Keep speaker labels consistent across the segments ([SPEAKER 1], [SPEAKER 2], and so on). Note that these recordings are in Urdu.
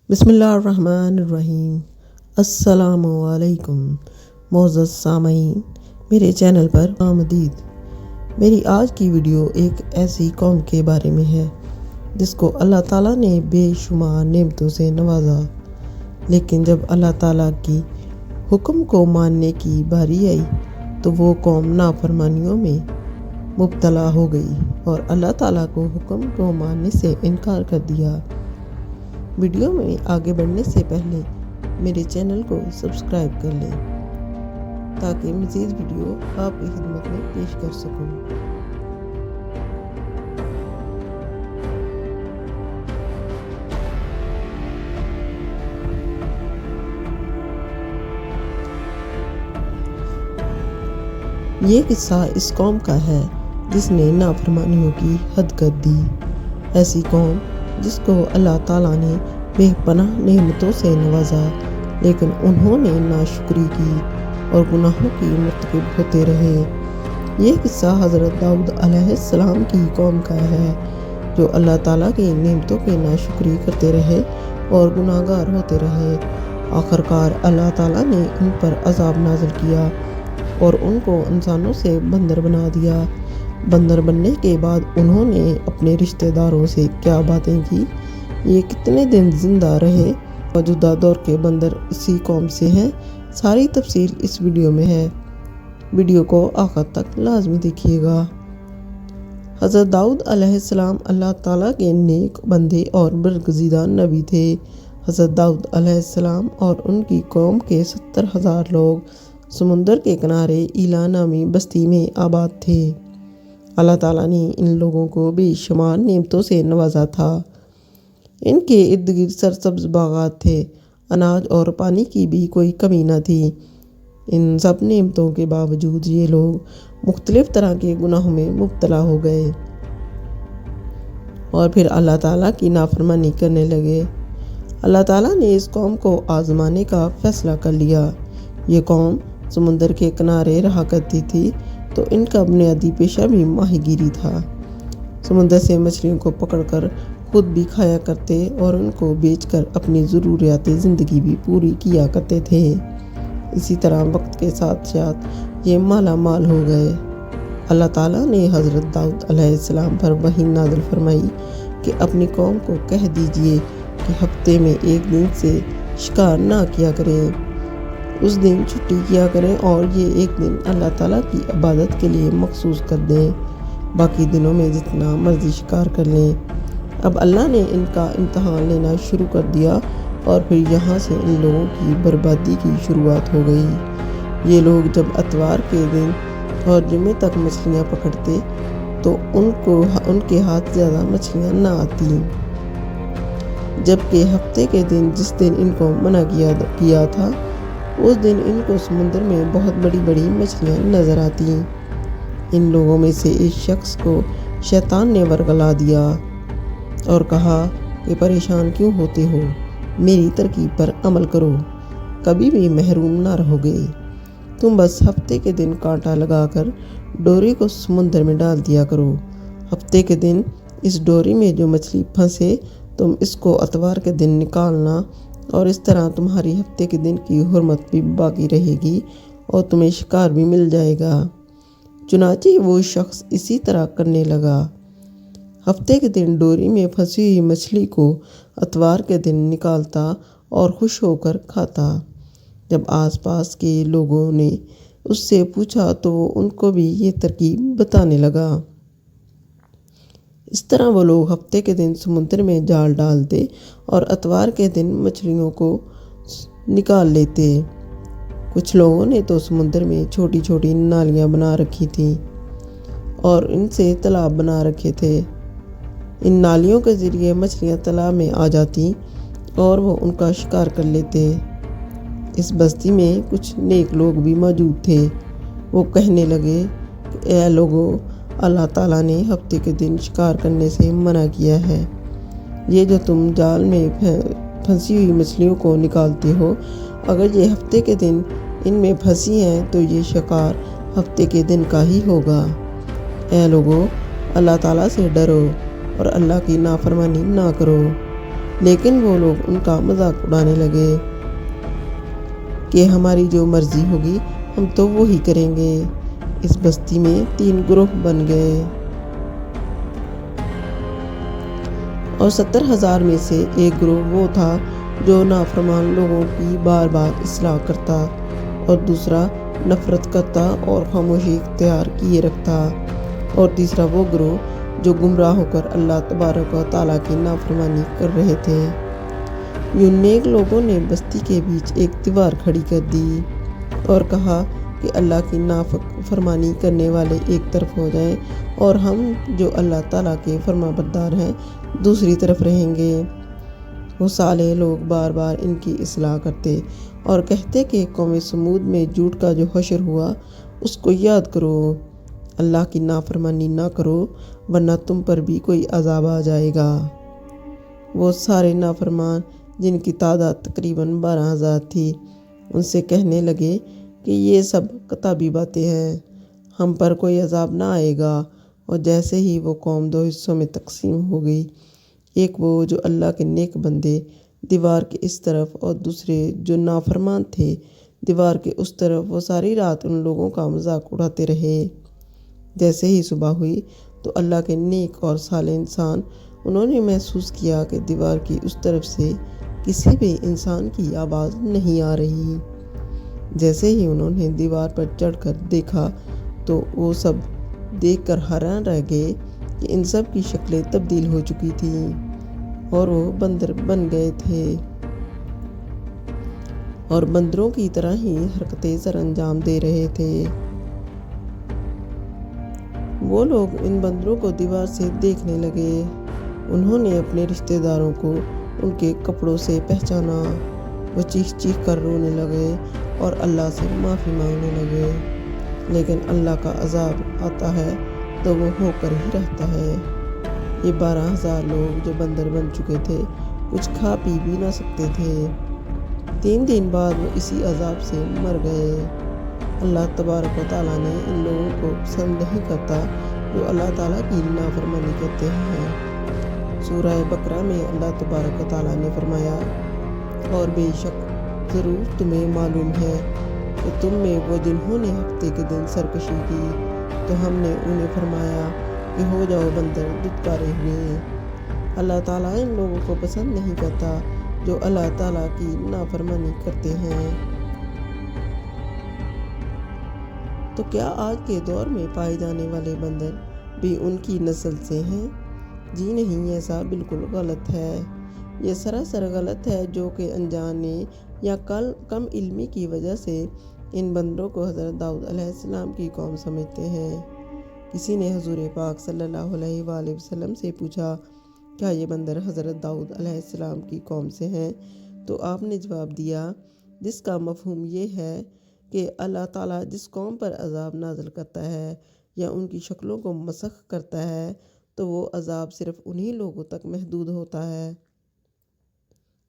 [SPEAKER 1] بسم اللہ الرحمن الرحیم۔ السلام علیکم معزز سامعین، میرے چینل پر آمدید۔ میری آج کی ویڈیو ایک ایسی قوم کے بارے میں ہے جس کو اللہ تعالیٰ نے بے شمار نعمتوں سے نوازا، لیکن جب اللہ تعالیٰ کی حکم کو ماننے کی باری آئی تو وہ قوم نافرمانیوں میں مبتلا ہو گئی اور اللہ تعالیٰ کو حکم کو ماننے سے انکار کر دیا۔ ویڈیو میں آگے بڑھنے سے پہلے میرے چینل کو سبسکرائب کر لیں تاکہ مزید ویڈیو آپ کی خدمت میں پیش کر سکوں۔ یہ قصہ اس قوم کا ہے جس نے نافرمانیوں کی حد کر دی۔ ایسی قوم جس کو اللہ تعالیٰ نے بے پناہ نعمتوں سے نوازا، لیکن انہوں نے ناشکری کی اور گناہوں کی مرتکب ہوتے رہے۔ یہ قصہ حضرت داؤد علیہ السلام کی قوم کا ہے جو اللہ تعالیٰ کی نعمتوں کی ناشکری کرتے رہے اور گناہ گار ہوتے رہے۔ آخرکار اللہ تعالیٰ نے ان پر عذاب نازل کیا اور ان کو انسانوں سے بندر بنا دیا۔ بندر بننے کے بعد انہوں نے اپنے رشتہ داروں سے کیا باتیں کی، یہ کتنے دن زندہ رہے۔ موجودہ دور کے بندر اسی قوم سے ہیں۔ ساری تفصیل اس ویڈیو میں ہے، ویڈیو کو آخر تک لازمی دیکھیے گا۔ حضرت داؤد علیہ السلام اللہ تعالیٰ کے نیک بندے اور برگزیدہ نبی تھے۔ حضرت داؤد علیہ السلام اور ان کی قوم کے 70,000 لوگ سمندر کے کنارے ایلا نامی بستی میں آباد تھے۔ اللہ تعالیٰ نے ان لوگوں کو بے شمار نعمتوں سے نوازا تھا۔ ان کے ارد گرد سرسبز باغات تھے، اناج اور پانی کی بھی کوئی کمی نہ تھی۔ ان سب نعمتوں کے باوجود یہ لوگ مختلف طرح کے گناہوں میں مبتلا ہو گئے اور پھر اللہ تعالیٰ کی نافرمانی کرنے لگے۔ اللہ تعالیٰ نے اس قوم کو آزمانے کا فیصلہ کر لیا۔ یہ قوم سمندر کے کنارے رہا کرتی تھی تو ان کا بنیادی پیشہ بھی ماہی گیری تھا۔ سمندر سے مچھلیوں کو پکڑ کر خود بھی کھایا کرتے اور ان کو بیچ کر اپنی ضروریات زندگی بھی پوری کیا کرتے تھے۔ اسی طرح وقت کے ساتھ ساتھ یہ مالا مال ہو گئے۔ اللہ تعالیٰ نے حضرت داؤد علیہ السلام پر وحی نازل فرمائی کہ اپنی قوم کو کہہ دیجئے کہ ہفتے میں ایک دن سے شکار نہ کیا کریں، اس دن چھٹی کیا کریں اور یہ ایک دن اللہ تعالیٰ کی عبادت کے لیے مخصوص کر دیں، باقی دنوں میں جتنا مرضی شکار کر لیں۔ اب اللہ نے ان کا امتحان لینا شروع کر دیا اور پھر یہاں سے ان لوگوں کی بربادی کی شروعات ہو گئی۔ یہ لوگ جب اتوار کے دن اور جمعے تک مچھلیاں پکڑتے تو ان کے ہاتھ زیادہ مچھلیاں نہ آتی، جبکہ ہفتے کے دن جس دن ان کو منع کیا تھا اس دن ان کو سمندر میں بہت بڑی بڑی مچھلیاں نظر آتی۔ ان لوگوں میں سے ایک شخص کو شیطان نے ورگلا دیا اور کہا کہ پریشان کیوں ہوتے ہو، میری ترکیب پر عمل کرو، کبھی بھی محروم نہ رہو گے۔ تم بس ہفتے کے دن کانٹا لگا کر ڈوری کو سمندر میں ڈال دیا کرو۔ ہفتے کے دن اس ڈوری میں جو مچھلی پھنسے تم اس کو اتوار کے دن نکالنا، اور اس طرح تمہاری ہفتے کے دن کی حرمت بھی باقی رہے گی اور تمہیں شکار بھی مل جائے گا۔ چنانچہ وہ شخص اسی طرح کرنے لگا۔ ہفتے کے دن ڈوری میں پھنسی ہوئی مچھلی کو اتوار کے دن نکالتا اور خوش ہو کر کھاتا۔ جب آس پاس کے لوگوں نے اس سے پوچھا تو وہ ان کو بھی یہ ترکیب بتانے لگا۔ اس طرح وہ لوگ ہفتے کے دن سمندر میں جال ڈالتے اور اتوار کے دن مچھلیوں کو نکال لیتے۔ کچھ لوگوں نے تو سمندر میں چھوٹی چھوٹی نالیاں بنا رکھی تھیں اور ان سے تالاب بنا رکھے تھے۔ ان نالیوں کے ذریعے مچھلیاں تالاب میں آ جاتی اور وہ ان کا شکار کر لیتے۔ اس بستی میں کچھ نیک لوگ بھی موجود تھے۔ وہ کہنے لگے کہ اے لوگو، اللہ تعالیٰ نے ہفتے کے دن شکار کرنے سے منع کیا ہے۔ یہ جو تم جال میں پھنسی ہوئی مچھلیوں کو نکالتے ہو، اگر یہ ہفتے کے دن ان میں پھنسی ہیں تو یہ شکار ہفتے کے دن کا ہی ہوگا۔ اے لوگو، اللہ تعالیٰ سے ڈرو اور اللہ کی نافرمانی نہ کرو۔ لیکن وہ لوگ ان کا مذاق اڑانے لگے کہ ہماری جو مرضی ہوگی ہم تو وہی کریں گے۔ اس بستی میں 3 گروہ بن گئے اور 70,000 میں سے ایک گروہ وہ تھا جو نافرمان لوگوں کی بار بار اصلاح کرتا، اور دوسرا نفرت کرتا اور خاموشی اختیار کیے رکھتا، اور تیسرا وہ گروہ جو گمراہ ہو کر اللہ تبارک و تعالیٰ کی نافرمانی کر رہے تھے۔ یوں نیک لوگوں نے بستی کے بیچ ایک دیوار کھڑی کر دی اور کہا کہ اللہ کی نافرمانی کرنے والے ایک طرف ہو جائیں اور ہم جو اللہ تعالیٰ کے فرما بردار ہیں دوسری طرف رہیں گے۔ وہ صالح لوگ بار بار ان کی اصلاح کرتے اور کہتے کہ قوم سمود میں جھوٹ کا جو حشر ہوا اس کو یاد کرو، اللہ کی نافرمانی نہ کرو ورنہ تم پر بھی کوئی عذاب آ جائے گا۔ وہ سارے نافرمان جن کی تعداد تقریباً 12,000 تھی ان سے کہنے لگے کہ یہ سب کتابی باتیں ہیں، ہم پر کوئی عذاب نہ آئے گا۔ اور جیسے ہی وہ قوم 2 حصوں میں تقسیم ہو گئی، ایک وہ جو اللہ کے نیک بندے دیوار کے اس طرف اور دوسرے جو نافرمان تھے دیوار کے اس طرف، وہ ساری رات ان لوگوں کا مذاق اڑاتے رہے۔ جیسے ہی صبح ہوئی تو اللہ کے نیک اور صالح انسان انہوں نے محسوس کیا کہ دیوار کی اس طرف سے کسی بھی انسان کی آواز نہیں آ رہی۔ جیسے ہی انہوں نے دیوار پر چڑھ کر دیکھا تو وہ سب دیکھ کر حیران رہ گئے کہ ان سب کی شکلیں تبدیل ہو چکی تھیں اور وہ بندر بن گئے تھے اور بندروں کی طرح ہی حرکتیں سر انجام دے رہے تھے۔ وہ لوگ ان بندروں کو دیوار سے دیکھنے لگے، انہوں نے اپنے رشتہ داروں کو ان کے کپڑوں سے پہچانا، وہ چیخ چیخ کر رونے لگے اور اللہ سے معافی مانگنے لگے، لیکن اللہ کا عذاب آتا ہے تو وہ ہو کر ہی رہتا ہے۔ یہ 12,000 لوگ جو بندر بن چکے تھے کچھ کھا پی بھی نہ سکتے تھے۔ 3 دن بعد وہ اسی عذاب سے مر گئے۔ اللہ تبارک و تعالیٰ نے ان لوگوں کو پسند نہیں کرتا جو اللہ تعالیٰ کی نافرمانی کرتے ہیں۔ سورہ بقرہ میں اللہ تبارک و تعالیٰ نے فرمایا، اور بے شک ضرور تمہیں معلوم ہے کہ تم میں وہ جنہوں نے ہفتے کے دن سرکشی کی تو ہم نے انہیں فرمایا کہ ہو جاؤ بندر دتکارے ہوئے۔ اللہ تعالیٰ ان لوگوں کو پسند نہیں کرتا جو اللہ تعالیٰ کی نافرمانی کرتے ہیں۔ تو کیا آج کے دور میں پائے جانے والے بندر بھی ان کی نسل سے ہیں؟ جی نہیں، ایسا بالکل غلط ہے۔ یہ سراسر غلط ہے جو کہ انجانے یا کم علمی کی وجہ سے ان بندروں کو حضرت داؤد علیہ السلام کی قوم سمجھتے ہیں۔ کسی نے حضور پاک صلی اللہ علیہ وآلہ وسلم سے پوچھا، کیا یہ بندر حضرت داؤد علیہ السلام کی قوم سے ہیں؟ تو آپ نے جواب دیا، جس کا مفہوم یہ ہے کہ اللہ تعالیٰ جس قوم پر عذاب نازل کرتا ہے یا ان کی شکلوں کو مسخ کرتا ہے تو وہ عذاب صرف انہی لوگوں تک محدود ہوتا ہے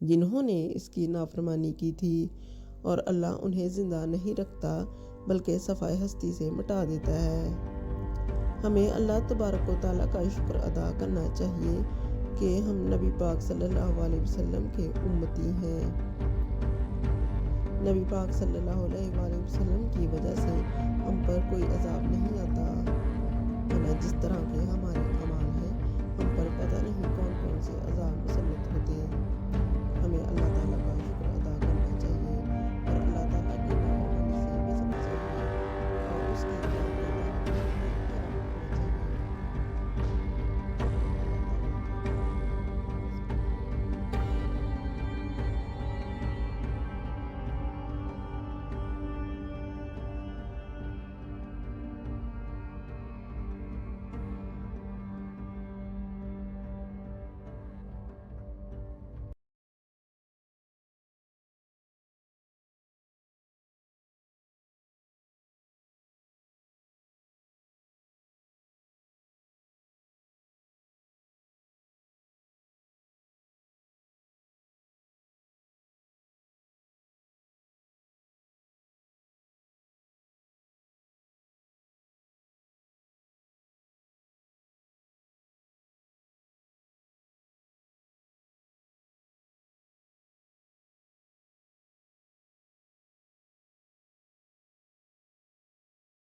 [SPEAKER 1] جنہوں نے اس کی نافرمانی کی تھی، اور اللہ انہیں زندہ نہیں رکھتا بلکہ صفحہ ہستی سے مٹا دیتا ہے۔ ہمیں اللہ تبارک و تعالیٰ کا شکر ادا کرنا چاہیے کہ ہم نبی پاک صلی اللہ علیہ وسلم کے امتی ہیں۔ نبی پاک صلی اللہ علیہ وآلہ وسلم کی وجہ سے ہم پر کوئی عذاب نہیں آتا، ورنہ جس طرح کے ہمارے اعمال ہیں ہم پر پتہ نہیں کون کون سے عذاب